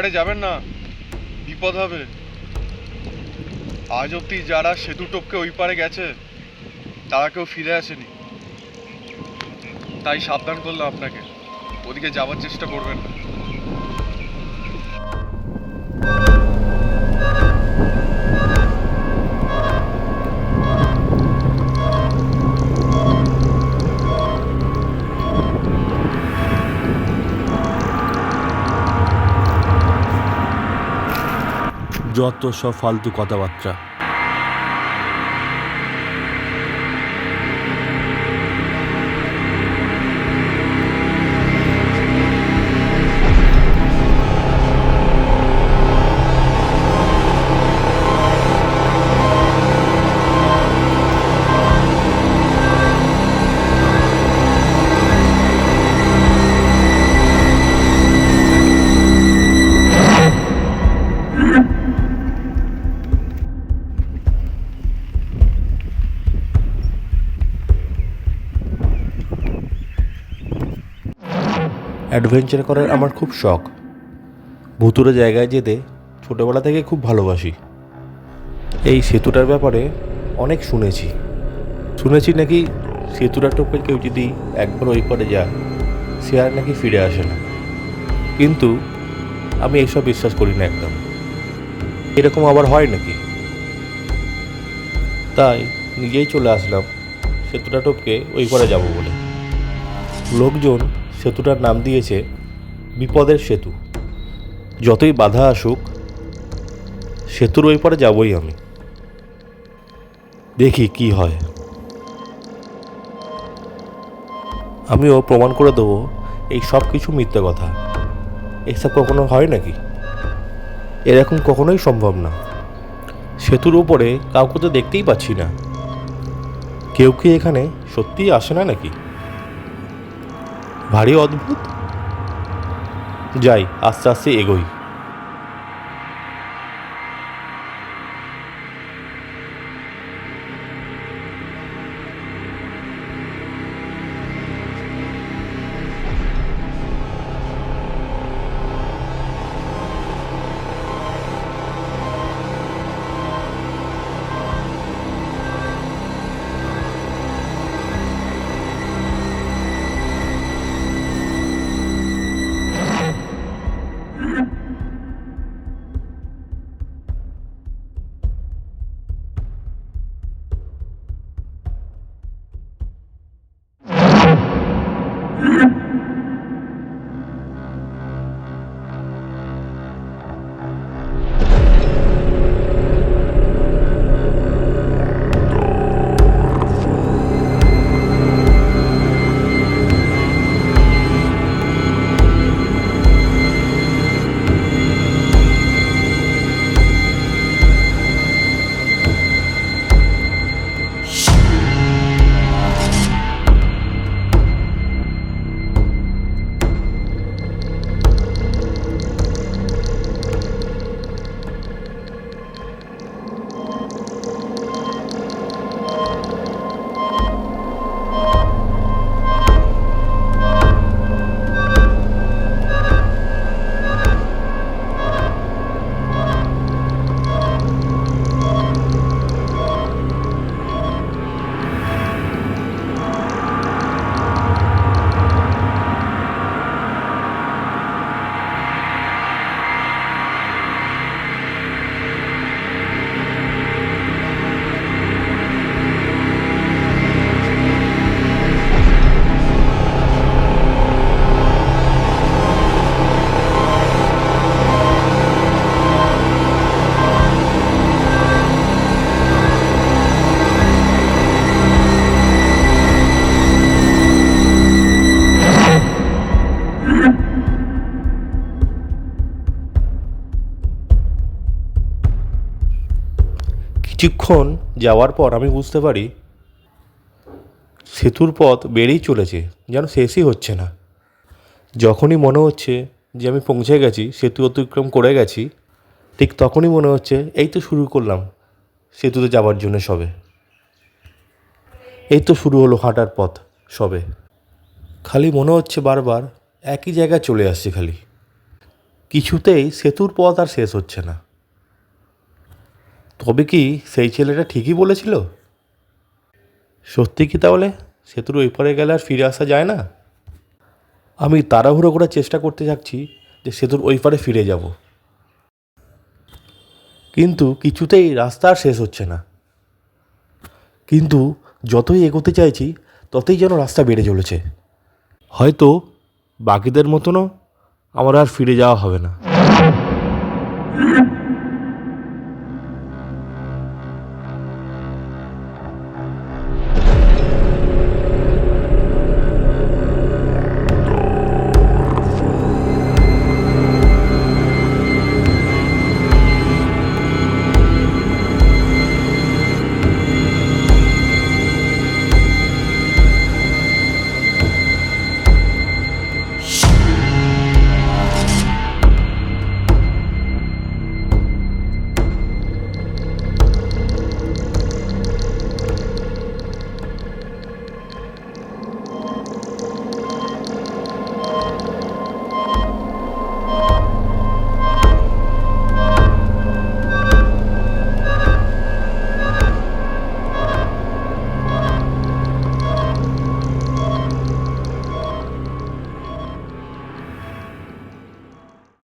ওপারে যাবেন না, বিপদ হবে। আজ অব্দি যারা সেতু টপকে ওই পারে গেছে তারা কেউ ফিরে আসেনি। তাই সাবধান করলাম আপনাকে, ওদিকে যাওয়ার চেষ্টা করবেন না। যত সব ফালতু কথাবার্তা। অ্যাডভেঞ্চার করার আমার খুব শখ। ভুতুড়ে জায়গায় যেতে ছোটোবেলা থেকে খুব ভালোবাসি। এই সেতুটার ব্যাপারে অনেক শুনেছি নাকি সেতুটা টপকে কেউ যদি একবার ওই পারে যায় সে আর নাকি ফিরে আসে না। কিন্তু আমি এইসব বিশ্বাস করি না একদম। এরকম আবার হয় নাকি? তাই নিজেই চলে আসলাম সেতুটা টপকে ওই পারে যাব বলে। লোকজন সেতুটার নাম দিয়েছে বিপদের সেতু। যতই বাধা আসুক সেতুর ওই পারে যাবই আমি। দেখি কি হয়। আমিও প্রমাণ করে দেবো এই সব কিছু মিথ্যে কথা। এইসব কখনো হয় নাকি? এরকম কখনোই সম্ভব না। সেতুর উপরে কাউকে তো দেখতেই পাচ্ছি না। কেউ কি এখানে সত্যিই আসে না নাকি? ভারী অদ্ভুত। যাই, আস্তে আস্তে এগোই। কিছুক্ষণ যাওয়ার পর আমি বুঝতে পারি সেতুর পথ বেড়েই চলেছে, যেন শেষই হচ্ছে না। যখনই মনে হচ্ছে যে আমি পৌঁছে গেছি, সেতু অতিক্রম করে গেছি, ঠিক তখনই মনে হচ্ছে এই তো শুরু করলাম সেতুতে যাওয়ার জন্য সবে। এই তো শুরু হলো হাঁটার পথ সবে। খালি মনে হচ্ছে বারবার একই জায়গায় চলে আসছি খালি। কিছুতেই সেতুর পথ আর শেষ হচ্ছে না। তবে কি সেই ছেলেটা ঠিকই বলেছিল? সত্যি কি তাহলে সেতুর ওই পারে গেলে আর ফিরে আসা যায় না? আমি তাড়াহুড়ো করার চেষ্টা করতে থাকছি যে সেতুর ওই পারে ফিরে যাব, কিন্তু কিছুতেই রাস্তা আর শেষ হচ্ছে না। কিন্তু যতই এগোতে চাইছি ততই যেন রাস্তা বেড়ে চলেছে। হয়তো বাকিদের মতনও আমার আর ফিরে যাওয়া হবে না।